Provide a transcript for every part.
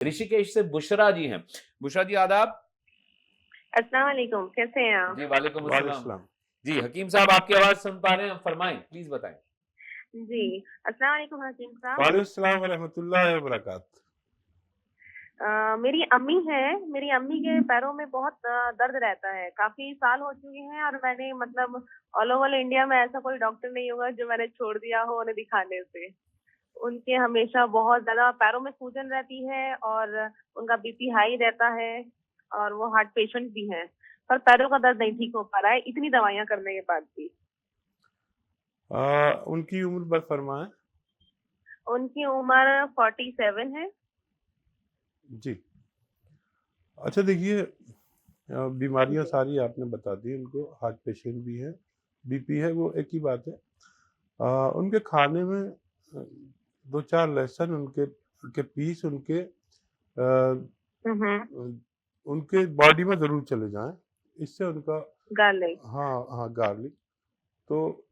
ऋषिकेश से बुशरा जी हैं। बुशरा जी आदाब। अस्सलाम वालेकुम, कैसे हैं आप? जी वालेकुम अस्सलाम। वालेकुम। जी हकीम साहब आपकी आवाज सुन पा रहे हैं, फरमाएं प्लीज बताएं। जी, अस्सलाम वालेकुम हकीम साहब। वालेकुम सलाम व रहमतुल्लाहि व बरकातहू। मेरी अम्मी हैं, मेरी अम्मी के पैरों में बहुत दर्द रहता है, काफ़ी साल हो चुके हैं और मैंने मतलब ऑल ओवर इंडिया में ऐसा कोई डॉक्टर नहीं होगा जो मैंने छोड़ दिया हो उन्हें दिखाने से। उनके हमेशा बहुत ज़्यादा पैरों में सूजन रहती है और उनका बीपी हाई रहता है और वो हार्ट पेशेंट भी हैं, पर पैरों का दर्द नहीं ठीक हो पा रहा है, इतनी दवाइयाँ करने के बाद भी। उनकी उम्र बर फरमाएं। उनकी उम्र 47 है। जी। अच्छा देखिए, बीमारियां जी। सारी आपने बता दी। उनको हार्ट पेशेंट भी है, बीपी है, वो एक ही बात है। उनके खाने में दो चार लहसुन उनके पीस हुँ, हुँ। उनके बॉडी में ज़रूर चले जाएं। इससे उनका गार्लिक। हाँ गार्लिक तो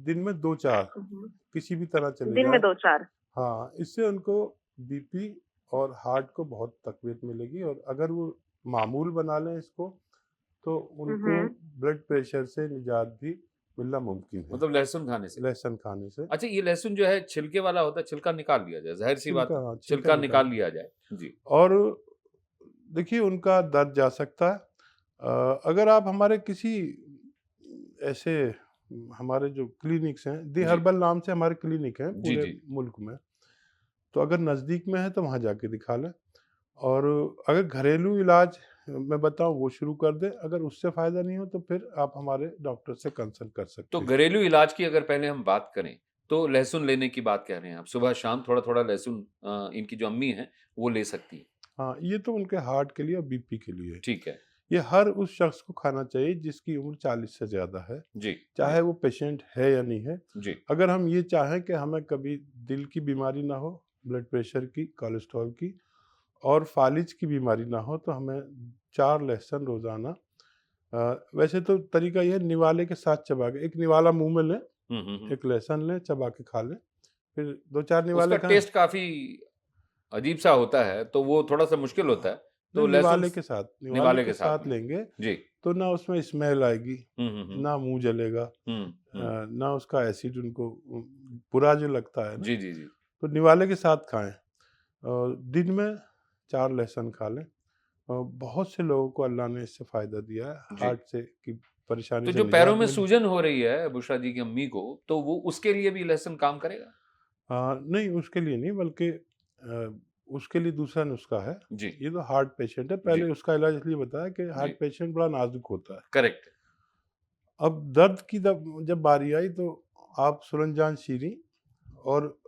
दिन में दो चार हुँ, हुँ। किसी भी तरह चले दिन में जाएं। 2-4। हाँ, इससे उनको बीपी और हार्ट को बहुत तकवीत मिलेगी और अगर वो मामूल बना लें इसको तो हुँ, उनको हुँ। ब्लड प्रेशर से निजात भी मिलना मुमकिन है, मतलब लहसुन खाने से। लहसुन खाने से। अच्छा ये लहसुन जो है छिलके वाला होता है, छिलका निकाल लिया जाए, जाहिर सी बात है, छिलका छिलका निकाल निकाल लिया जाए। जी और देखिए उनका दर्द जा सकता है। अगर आप हमारे किसी ऐसे हमारे जो क्लिनिक्स हैं, दी जी हर्बल नाम से हमारे क्लिनिक हैं जी पूरे जी मुल्क में, तो अगर नज़दीक में है तो वहाँ जाके दिखा लें। और अगर घरेलू इलाज मैं बताऊँ वो शुरू कर दें। अगर उससे फ़ायदा नहीं हो तो फिर आप हमारे डॉक्टर से कंसल्ट कर तो सकते हैं। घरेलू इलाज की अगर पहले हम बात करें तो लहसुन लेने की बात कह रहे हैं आप, सुबह शाम थोड़ा थोड़ा लहसुन इनकी जो अम्मी हैं वो ले सकती है। हाँ, ये तो उनके हार्ट के लिए और बीपी के लिए है। ठीक है। ये हर उस शख्स को खाना चाहिए जिसकी उम्र 40 से ज़्यादा है, जी जी चाहे वो पेशेंट है या नहीं है। जी अगर हम ये चाहें कि हमें कभी दिल की बीमारी ना हो, ब्लड प्रेशर की, कोलेस्ट्रॉल की और फालिज की बीमारी ना हो, तो हमें 4 लहसुन रोज़ाना वैसे तो तरीका ये है निवाले के साथ चबा के, एक निवाला मुँह में लें, हम्म। एक लहसुन लें, चबा के खा लें, फिर 2-4 उसका निवाले खाएँ। टेस्ट काफ़ी अजीब-सा होता है, तो वो थोड़ा-सा मुश्किल होता है। नहीं, तो लहसुन निवाले निवाले के के साथ साथ में। लेंगे जी। तो ना उसमें स्मेल आएगी, हुँ। ना मुँह जलेगा, हुँ। ना उसका एसिड उनको बुरा जो लगता है ना, जी, जी, जी। तो निवाले के साथ खाएँ। दिन में 4 लहसुन खा लें। बहुत से लोगों को अल्लाह ने इससे फ़ायदा दिया है, जी। हार्ट से की परेशानी तो से जो पैरों निजात में मिली। सूजन हो रही है बुशरा जी की अम्मी को, तो वो उसके लिए भी लहसुन काम करेगा? नहीं उसके लिए नहीं, बल्कि उसके लिए दूसरा नुस्खा है। जी, ये तो हार्ट पेशेंट है, जी, पहले उसका इलाज इसलिए बताया कि जी। हार्ट पेशेंट बड़ा नाज़ुक होता है। करेक्ट। अब दर्द की जब बारी आई तो आप सुरनजान शीरी और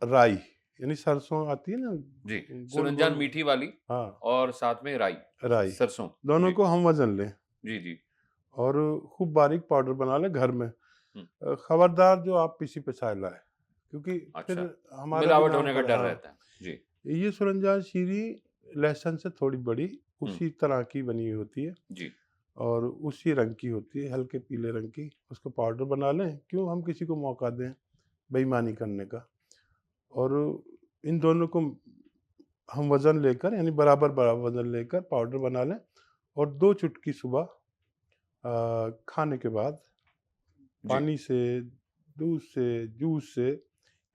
राई, यानी सरसों आती है ना, जी, सुरंजान गोल-गोल। मीठी वाली हाँ, और साथ में राई, राई, सरसों। दोनों जी, को हम वज़न लें जी, जी। और खूब बारीक पाउडर बना लें घर में। हुँ, खबरदार जो आप पिसी-पिसाए लाएँ, क्योंकि फिर अच्छा। हमारा भी मिलावट नाम होने का खरा। डर हाँ, रहता है। जी। ये सुरनजान शीरी लहसुन से थोड़ी बड़ी हुँ, उसी तरह की बनी हुई होती है जी, और उसी रंग की होती है, हल्के पीले रंग की। उसको पाउडर बना लें, क्यों हम किसी को मौका दें बेईमानी करने का। और इन दोनों को हम वज़न लेकर, यानी बराबर-बराबर वज़न लेकर पाउडर बना लें और 2 चुटकी सुबह खाने के बाद जी। पानी से, दूध से, जूस से,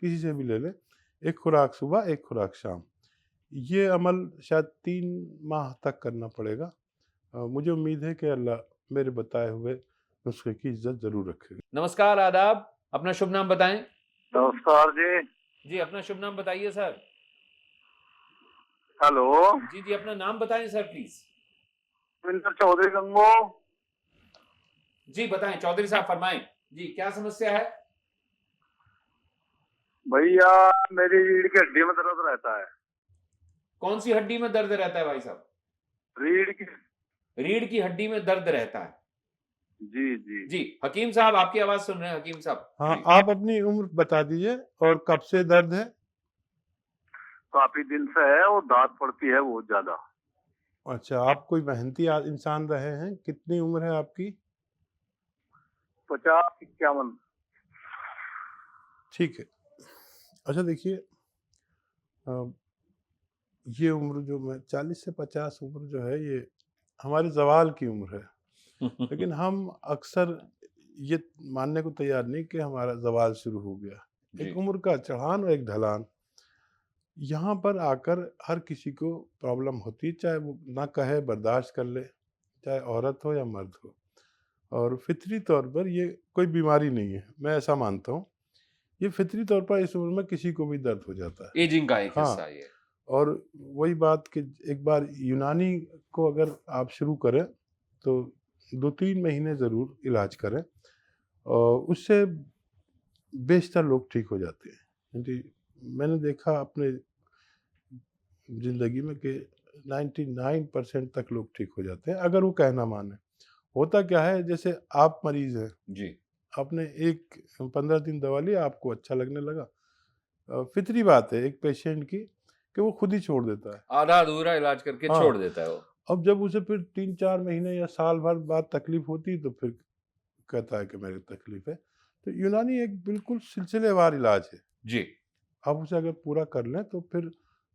किसी से भी ले लें। 1 खुराक सुबह, 1 खुराक शाम। ये अमल शायद 3 माह तक करना पड़ेगा। मुझे उम्मीद है कि अल्लाह मेरे बताए हुए नुस्खे की इज़्ज़त ज़रूर रखेगा। नमस्कार, आदाब। अपना शुभ नाम बताएँ? नमस्कार जी। जी, अपना शुभ नाम बताइए सर। हेलो। जी, जी, अपना नाम बताएँ सर प्लीज़। रविंद्र चौधरी गंगो। जी, बताएँ चौधरी साहब फरमाएँ। जी, क्या समस्या है? भैया मेरी रीढ़ की हड्डी में दर्द रहता है। कौन-सी हड्डी में दर्द रहता है भाई साहब? रीढ़ की। रीढ़ की हड्डी में दर्द रहता है। जी जी। जी, हकीम साहब आपकी आवाज़ सुन रहे हैं हकीम साहब। हाँ, जी। आप अपनी उम्र बता दीजिए और कब से दर्द है? काफी दिन से है और दांत पड़ती है बहुत ज्यादा। अच्छा, आप कोई मेहनती इंसान रहे हैं? कितनी उम्र है आपकी? 50-51। ठीक है। अच्छा देखिए, अ, ये उम्र जो मैं 40 से 50 उम्र जो है ये हमारे ज़वाल की उम्र है। लेकिन हम अक्सर ये मानने को तैयार नहीं कि हमारा ज़वाल शुरू हो गया। जी, एक उम्र का चढ़ान और एक ढलान। यहाँ पर आकर हर किसी को प्रॉब्लम होती है, चाहे वो ना कहे बर्दाश्त कर ले, चाहे औरत हो या मर्द हो। और फितरी तौर पर ये कोई बीमारी नहीं है, मैं ऐसा मानता हूँ। ये फितरी तौर पर इस उम्र में किसी को भी दर्द हो जाता है। एजिंग का एक हिस्सा हाँ, है ये। और वही बात कि एक बार यूनानी को अगर आप शुरू करें तो 2-3 महीने ज़रूर इलाज करें और उससे बेशतर लोग ठीक हो जाते हैं। क्योंकि मैंने देखा अपने ज़िंदगी में कि 99% तक लोग ठीक हो जाते हैं, अगर वो कहना माने। होता क्या है, जैसे आप मरीज़ हैं, जी, आपने 15 दिन दवा ली, आपको अच्छा लगने लगा। फितरी बात है एक पेशेंट की कि वो खुद ही छोड़ देता है। आधा-अधूरा इलाज करके छोड़ हाँ, देता है वो। अब जब उसे फिर 3-4 महीने या साल भर बाद तकलीफ़ होती है तो फिर कहता है कि मेरी तकलीफ़ है। तो यूनानी एक बिल्कुल सिलसिलेवार इलाज है। जी, आप उसे अगर पूरा कर लें तो फिर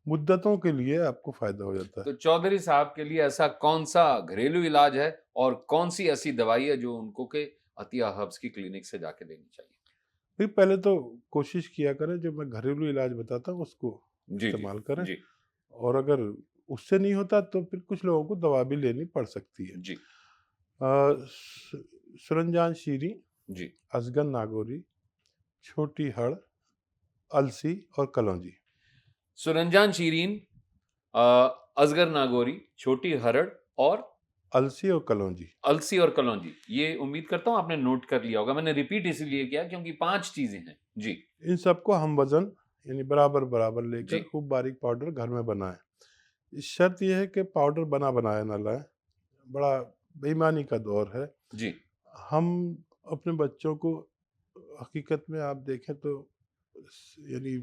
मुद्दतों के लिए आपको फ़ायदा हो जाता है। तो चौधरी साहब के लिए ऐसा कौन-सा घरेलू इलाज है और कौन-सी ऐसी दवाई है जो उनको के अतिया हर्ब्स की क्लिनिक से जाके लेनी चाहिए? फिर पहले तो कोशिश किया करें, जो मैं घरेलू इलाज बताता हूँ उसको जी, जी, इस्तेमाल करें। जी, और अगर उससे नहीं होता तो फिर कुछ लोगों को दवा भी लेनी पड़ सकती है। जी, सुरंजान शीरी, जी। अजगन नागौरी, छोटी हड़, अलसी और कलौंजी। सुरंजान शीरीन, अ, अजगर नागोरी, छोटी हरड़ और अलसी और कलौंजी। अलसी और कलौंजी। ये उम्मीद करता हूँ आपने नोट कर लिया होगा। मैंने रिपीट इसीलिए किया क्योंकि 5 चीज़ें हैं। जी, इन सबको हम वज़न यानी बराबर-बराबर लेकर जी, खूब बारीक पाउडर घर में बनाएँ। शर्त ये है कि पाउडर बना बनाया ना लाएँ, बड़ा बेईमानी का दौर है। जी, हम अपने बच्चों को हकीकत में आप देखें तो यानी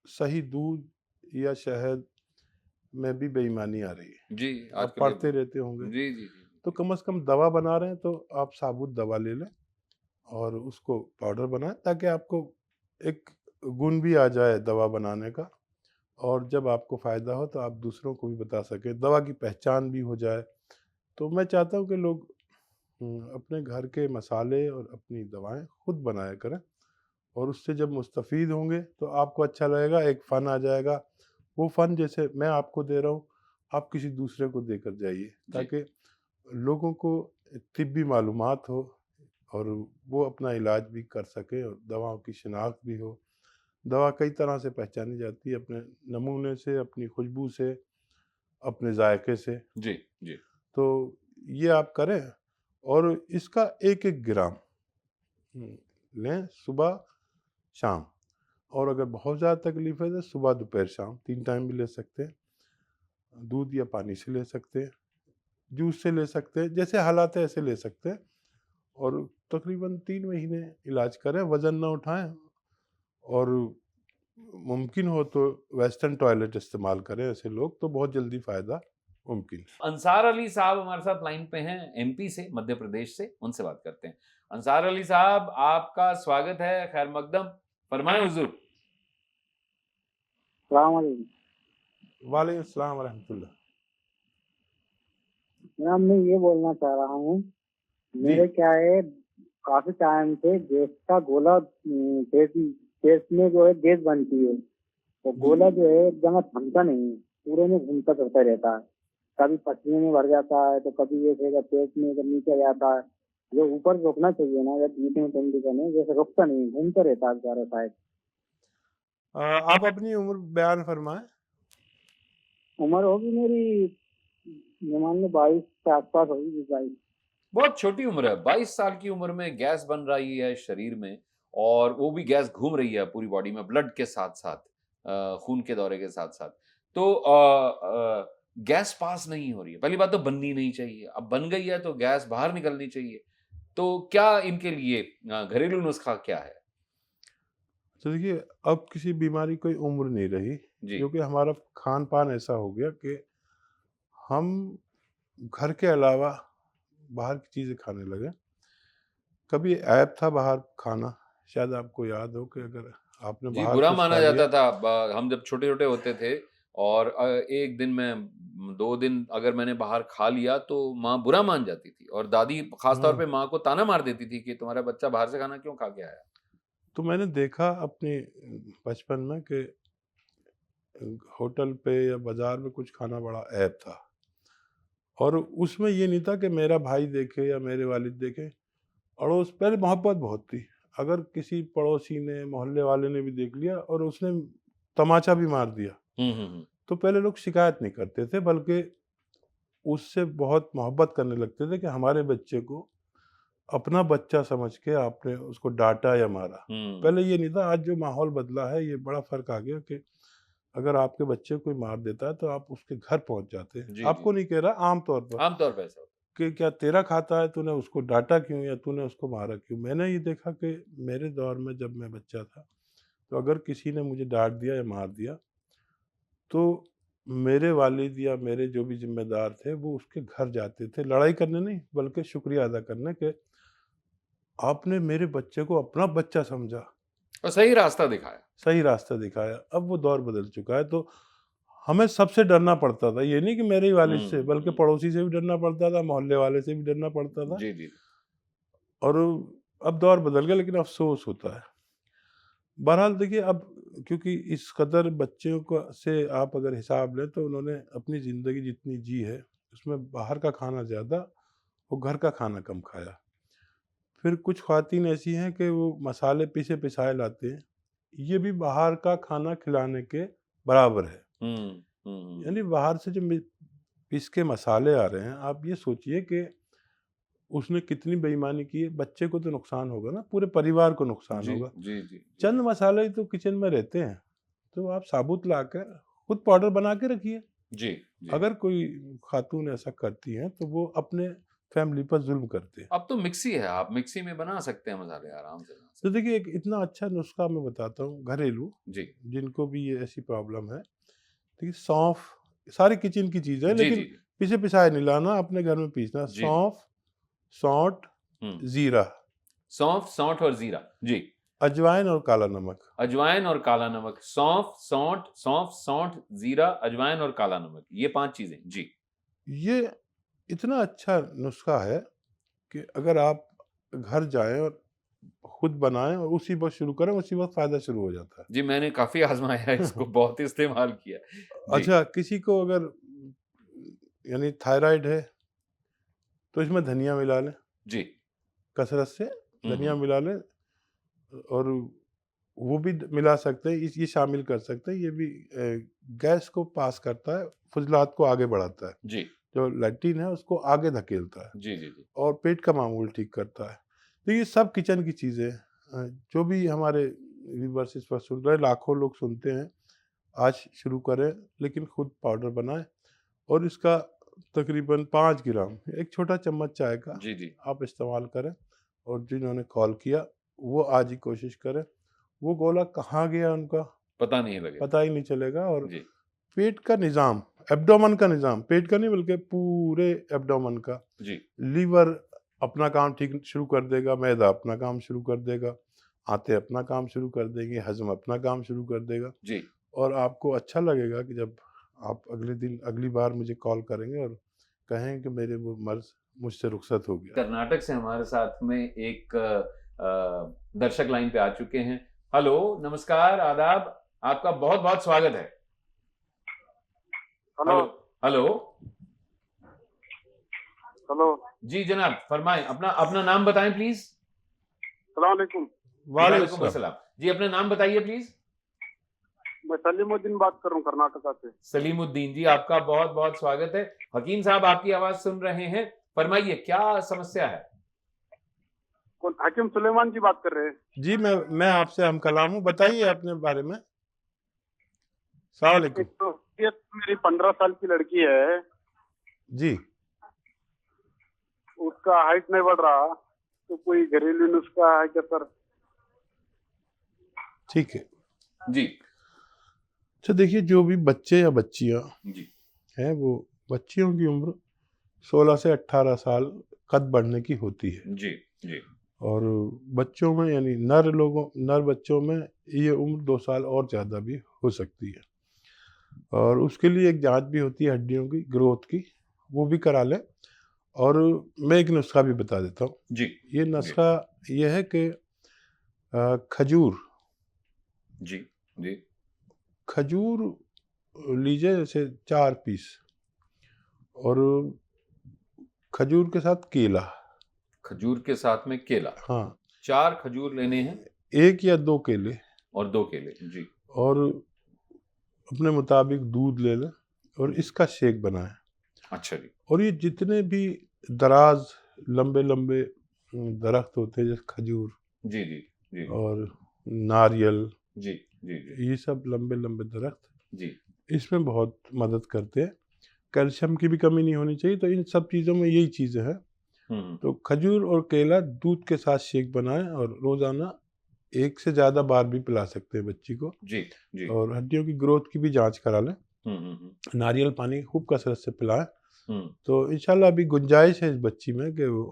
सही दूध या शहद में भी बेईमानी आ रही है। जी, आप आजकल ये पढ़ते रहते होंगे। जी, जी, जी, तो जी। कम से कम दवा बना रहे हैं तो आप साबुत दवा ले लें और उसको पाउडर बनाएँ, ताकि आपको एक गुण भी आ जाए दवा बनाने का। और जब आपको फ़ायदा हो तो आप दूसरों को भी बता सकें, दवा की पहचान भी हो जाए। तो मैं चाहता हूँ कि लोग अपने घर के मसाले और अपनी दवाएँ खुद बनाया करें, और उससे जब मुस्तफ़ीद होंगे तो आपको अच्छा लगेगा, एक फ़न आ जाएगा। वो फ़न जैसे मैं आपको दे रहा हूँ, आप किसी दूसरे को देकर जाइए, जी। ताकि लोगों को तिब्बी मालूमात हो और वो अपना इलाज भी कर सकें और दवाओं की शिनाख्त भी हो। दवा कई तरह से पहचानी जाती है, अपने नमूने से, अपनी खुशबू से, अपने जायके से। जी, जी। तो ये आप करें और इसका 1-1 ग्राम लें सुबह, शाम। और अगर बहुत ज़्यादा तकलीफ़ है तो सुबह, दोपहर, शाम 3 टाइम भी ले सकते हैं। दूध या पानी से ले सकते हैं, जूस से ले सकते हैं, जैसे हालात है ऐसे ले सकते हैं। और तकरीबन 3 महीने इलाज करें, वज़न ना उठाएँ और मुमकिन हो तो वेस्टर्न टॉयलेट इस्तेमाल करें ऐसे लोग, तो बहुत जल्दी फ़ायदा मुमकिन है। अंसार अली साहब हमारे साथ लाइन पे हैं एमपी से, मध्य प्रदेश से, उनसे बात करते हैं। अंसार अली साहब, आपका स्वागत है, खैर मकदम, फरमाएँ हुज़ूर। सलाम वालेकुम। वालेकुम अस्सलाम वरहमतुल्लाह। जनाब मैं ये बोलना चाह रहा हूँ, जी, मेरे क्या है, काफी टाइम से गैस का गोला पेट पेट में जो है गैस बनती है, तो जी। गोला जो है एकदम थमता नहीं है, पूरे में घूमता फिरता रहता है। कभी पसीने में भर जाता है तो कभी ये फिर पेट में जब नीचे जाता है। जो ऊपर रुकना चाहिए ना, या बीच में कंडीशन है, जैसे रुकता नहीं, घूमता रहता है बेचारा शायद। आप अपनी उम्र बयान फरमाएँ। उम्र होगी मेरी, ये मान लो 22 के आसपास होगी, 22। बहुत छोटी उम्र है, 22 साल की उम्र में गैस बन रही है शरीर में और वो भी गैस घूम रही है पूरी बॉडी में ब्लड के साथ-साथ, खून के दौरे के साथ-साथ। तो गैस पास नहीं हो रही है। पहली बात तो बननी नहीं चाहिए, अब बन गई है तो गैस बाहर निकलनी चाहिए। तो क्या इनके लिए घरेलू नुस्खा क्या है? तो देखिए, अब किसी बीमारी कोई उम्र नहीं रही, जी, क्योंकि हमारा खान-पान ऐसा हो गया कि हम घर के अलावा बाहर की चीज़ें खाने लगे। कभी ऐप था बाहर खाना, शायद आपको याद हो कि अगर आपने जी, बाहर बुरा कुछ माना खा लिया। जाता था। हम जब छोटे-छोटे होते थे और एक दिन मैं 2 दिन अगर मैंने बाहर खा लिया तो माँ बुरा मान जाती थी और दादी खास तौर हाँ। पे माँ को ताना मार देती थी कि तुम्हारा बच्चा बाहर से खाना क्यों खा के आया? तो मैंने देखा अपने बचपन में कि होटल पे या बाजार में कुछ खाना बड़ा ऐब था, और उसमें ये नहीं था कि मेरा भाई देखे या मेरे वालिद देखे। अड़ोस पहले मोहब्बत बहुत थी। अगर किसी पड़ोसी ने, मोहल्ले वाले ने भी देख लिया और उसने तमाचा भी मार दिया, हुँ। तो पहले लोग शिकायत नहीं करते थे, बल्कि उससे बहुत मोहब्बत करने लगते थे कि हमारे बच्चे को अपना बच्चा समझ के आपने उसको डाँटा या मारा। पहले ये नहीं था। आज जो माहौल बदला है, ये बड़ा फ़र्क आ गया कि अगर आपके बच्चे को कोई मार देता है तो आप उसके घर पहुँच जाते हैं। जी, आपको जी। नहीं कह रहा, आम तौर पर, आम तौर पे ऐसा होता कि क्या तेरा खाता है, तूने उसको डाँटा क्यों या तूने उसको मारा क्यों? मैंने ये देखा कि मेरे दौर में जब मैं बच्चा था, तो अगर किसी ने मुझे डाँट दिया या मार दिया, तो मेरे वालिद या मेरे जो भी ज़िम्मेदार थे, वो उसके घर जाते थे, लड़ाई करने नहीं, बल्कि शुक्रिया अदा करने कि आपने मेरे बच्चे को अपना बच्चा समझा, और सही रास्ता दिखाया। सही रास्ता दिखाया। अब वो दौर बदल चुका है, तो हमें सबसे डरना पड़ता था। ये नहीं कि मेरे ही वालिद से, बल्कि हुँ। पड़ोसी से भी डरना पड़ता था, मोहल्ले वाले से भी डरना पड़ता था। जी, जी। और अब दौर बदल गया, लेकिन अफ़सोस होता है। बहरहाल देखिए, अब क्योंकि इस कदर बच्चों को से आप अगर हिसाब लें, तो उन्होंने अपनी ज़िंदगी जितनी जी है, उसमें बाहर का खाना ज़्यादा और घर का खाना कम खाया। फिर कुछ ख़वातीन ऐसी हैं कि वो मसाले पिसे-पिसाए लाते हैं। ये भी बाहर का खाना खिलाने के बराबर है। यानी बाहर से जो पिस के मसाले आ रहे हैं, आप ये सोचिए कि उसने कितनी बेईमानी की है। बच्चे को तो नुकसान होगा ना, पूरे परिवार को नुकसान जी, होगा। जी, जी, जी। चंद मसाले ही तो किचन में रहते हैं, तो आप साबुत लाकर खुद पाउडर बना के रखिए। जी, जी। अगर कोई खातून ऐसा करती हैं, तो वो अपने फैमिली पर ज़ुल्म करते हैं। अब तो मिक्सी है, आप मिक्सी में बना सकते हैं मसाले आराम से। तो देखिए, एक इतना अच्छा नुस्खा मैं बताता हूँ घरेलू, जी। जिनको भी ये ऐसी प्रॉब्लम है। देखिए, सौंफ सारी किचन की चीज़ है, जी, जी, लेकिन जी। पिसे-पिसाए नहीं लाना, अपने घर में पीसना। जी, जी। सौंफ, सौंठ, हुँ। ज़ीरा, सौंफ, सौंठ और जीरा। जी। अजवाइन और काला नमक। अजवाइन और काला नमक। सौंफ, सौंठ, जीरा, अजवाइन और काला नमक। ये 5 चीज़ें। जी। ये इतना अच्छा नुस्खा है कि अगर आप घर जाएँ और खुद बनाएँ और उसी वक़्त शुरू करें, उसी वक़्त फ़ायदा शुरू हो जाता है। जी, मैंने काफ़ी आज़माया है इसको, बहुत इस्तेमाल किया है। जी। अच्छा, किसी को अगर यानी थायराइड है, तो इसमें धनिया मिला लें, जी। कसरत से हुँ, धनिया हुँ। मिला लें, और वो भी मिला सकते हैं, ये शामिल कर सकते हैं। ये भी गैस को पास करता है, फुज़लात को आगे बढ़ाता है, जी। जो लेट्रिन है उसको आगे धकेलता है, जी, जी, जी। और पेट का मामूल ठीक करता है। तो ये सब किचन की चीज़ें हैं। जो भी हमारे व्यूअर्स इस वक्त सुन रहे हैं, लाखों लोग सुनते हैं, आज शुरू करें, लेकिन खुद पाउडर बनाएं, और इसका तकरीबन 5 ग्राम, एक छोटा चम्मच चाय का जी, जी। आप इस्तेमाल करें। और जिन्होंने कॉल किया, वो आज ही कोशिश करें। वो गोला कहाँ गया उनका पता नहीं लगेगा। पता ही नहीं चलेगा। और जी। पेट का निज़ाम, एब्डोमेन का निज़ाम, पेट का नहीं बल्कि पूरे एब्डोमेन का, जी। लीवर अपना काम ठीक शुरू कर देगा, मैदा अपना काम शुरू कर देगा, आंतें अपना काम शुरू कर देंगे, हज़म अपना काम शुरू कर देगा। जी। और आपको अच्छा लगेगा कि जब आप अगली बार मुझे कॉल करेंगे और कहें कि मेरे वो मर्ज़ मुझसे रुखसत हो गया। कर्नाटक से हमारे साथ में एक दर्शक लाइन पे आ चुके हैं। हेलो, नमस्कार, आदाब, आपका बहुत-बहुत स्वागत है। हेलो। हेलो। हेलो। जी जनाब, फरमाएँ, अपना अपना नाम बताएँ प्लीज़। सलाम अलैकुम। वालेकुम अस्सलाम। जी, अपना नाम बताइए प्लीज़। मैं सलीमुद्दीन बात कर रहा हूँ कर्नाटका से। सलीमुद्दीन जी, आपका बहुत-बहुत स्वागत है। हकीम साहब आपकी आवाज़ सुन रहे हैं। फरमाइए, क्या समस्या है? कौन? हकीम सुलेमान जी बात कर रहे हैं? जी, मैं आपसे हम कलाम हूँ, बताइए अपने बारे में। सलाम अलैकुम। एक तो ये मेरी 15 साल की लड़की है, जी, उसका हाइट नहीं बढ़ रहा, तो कोई घरेलू नुस्खा है क्या सर? ठीक है। जी। अच्छा, देखिए, जो भी बच्चे या बच्चियाँ जी। हैं, वो बच्चियों की उम्र 16 से 18 साल कद बढ़ने की होती है। जी, जी। और बच्चों में, यानी नर बच्चों में ये उम्र 2 साल और ज़्यादा भी हो सकती है। और उसके लिए एक जांच भी होती है हड्डियों की ग्रोथ की, वो भी करा लें। और मैं एक नुस्खा भी बता देता हूँ। जी ये जी नुस्खा ये है कि खजूर जी जी खजूर लीजिए जैसे 4 पीस, और खजूर के साथ केला। खजूर के साथ में केला, हाँ, 4 खजूर लेने हैं 1 या 2 केले, और 2 केले। जी और अपने मुताबिक दूध ले लें और जी इसका शेक बनाएं। अच्छा जी और ये जितने भी दराज लंबे लंबे दरख्त होते हैं जैसे खजूर जी जी जी और नारियल, जी जी जी ये सब लंबे लंबे दरख्त जी इसमें बहुत मदद करते हैं। कैल्शियम की भी कमी नहीं होनी चाहिए, तो इन सब चीज़ों में यही चीज़ें हैं। हम्म तो खजूर और केला दूध के साथ शेक बनाएं और रोज़ाना 1 से ज़्यादा बार भी पिला सकते हैं बच्ची को। जी जी और हड्डियों की ग्रोथ की भी जांच करा लें। हम्म नारियल पानी खूब कसरत से पिलाएं। हम्म तो इंशाल्लाह अभी गुंजाइश है इस बच्ची में कि वो